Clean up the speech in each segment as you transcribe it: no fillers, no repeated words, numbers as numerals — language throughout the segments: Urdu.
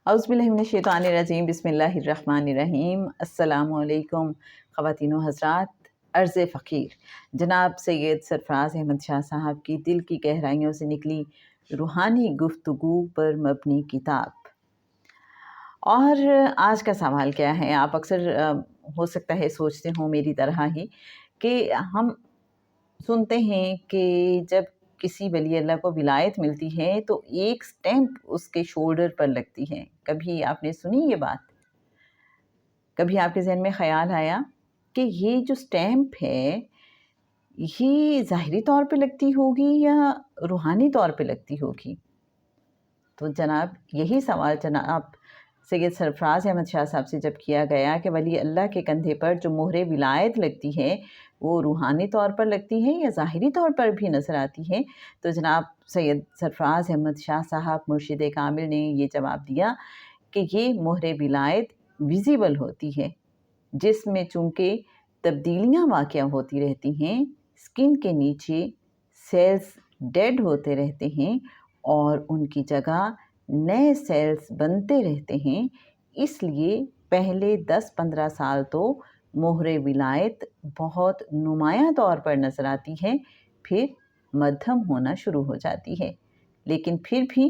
اعوذ باللہ من الشیطان الرجیم، بسم اللہ الرحمن الرحیم۔ السلام علیکم خواتین و حضرات۔ عرض فقیر جناب سید سرفراز احمد شاہ صاحب کی دل کی گہرائیوں سے نکلی روحانی گفتگو پر مبنی کتاب۔ اور آج کا سوال کیا ہے؟ آپ اکثر ہو سکتا ہے سوچتے ہوں میری طرح ہی کہ ہم سنتے ہیں کہ جب کسی ولی اللہ کو ولایت ملتی ہے تو ایک سٹیمپ اس کے شولڈر پر لگتی ہے۔ کبھی آپ نے سنی یہ بات؟ کبھی آپ کے ذہن میں خیال آیا کہ یہ جو سٹیمپ ہے یہ ظاہری طور پہ لگتی ہوگی یا روحانی طور پہ لگتی ہوگی؟ تو جناب یہی سوال جناب سید سرفراز احمد شاہ صاحب سے جب کیا گیا کہ ولی اللہ کے کندھے پر جو مہر ولایت لگتی ہے وہ روحانی طور پر لگتی ہے یا ظاہری طور پر بھی نظر آتی ہے، تو جناب سید سرفراز احمد شاہ صاحب مرشد کامل نے یہ جواب دیا کہ یہ مہر ولایت ویزیبل ہوتی ہے، جس میں چونکہ تبدیلیاں واقع ہوتی رہتی ہیں، اسکن کے نیچے سیلز ڈیڈ ہوتے رہتے ہیں اور ان کی جگہ نئے سیلز بنتے رہتے ہیں، اس لیے پہلے 10-15 سال تو مہر ولایت بہت نمایاں طور پر نظر آتی ہے، پھر مدھم ہونا شروع ہو جاتی ہے، لیکن پھر بھی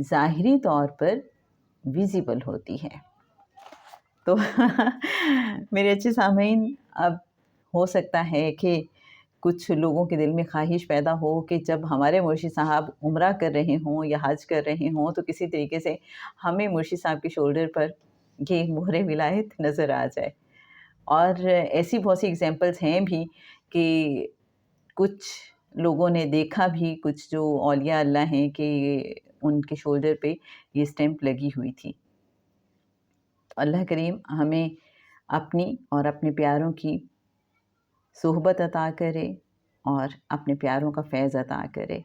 ظاہری طور پر ویزیبل ہوتی ہے۔ تو میرے اچھے سامعین، اب ہو سکتا ہے کہ کچھ لوگوں کے دل میں خواہش پیدا ہو کہ جب ہمارے مرشد صاحب عمرہ کر رہے ہوں یا حج کر رہے ہوں تو کسی طریقے سے ہمیں مرشد صاحب کے شولڈر پر یہ مہر ولایت نظر آ جائے۔ اور ایسی بہت سی ایگزامپلس ہیں بھی کہ کچھ لوگوں نے دیکھا بھی، کچھ جو اولیاء اللہ ہیں کہ ان کے شولڈر پہ یہ سٹیمپ لگی ہوئی تھی۔ تو اللہ کریم ہمیں اپنی اور اپنے پیاروں کی صحبت عطا کرے اور اپنے پیاروں کا فیض عطا کرے۔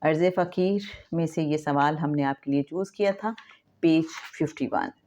عرض فقیر میں سے یہ سوال ہم نے آپ کے لیے چوز کیا تھا، پیج 51۔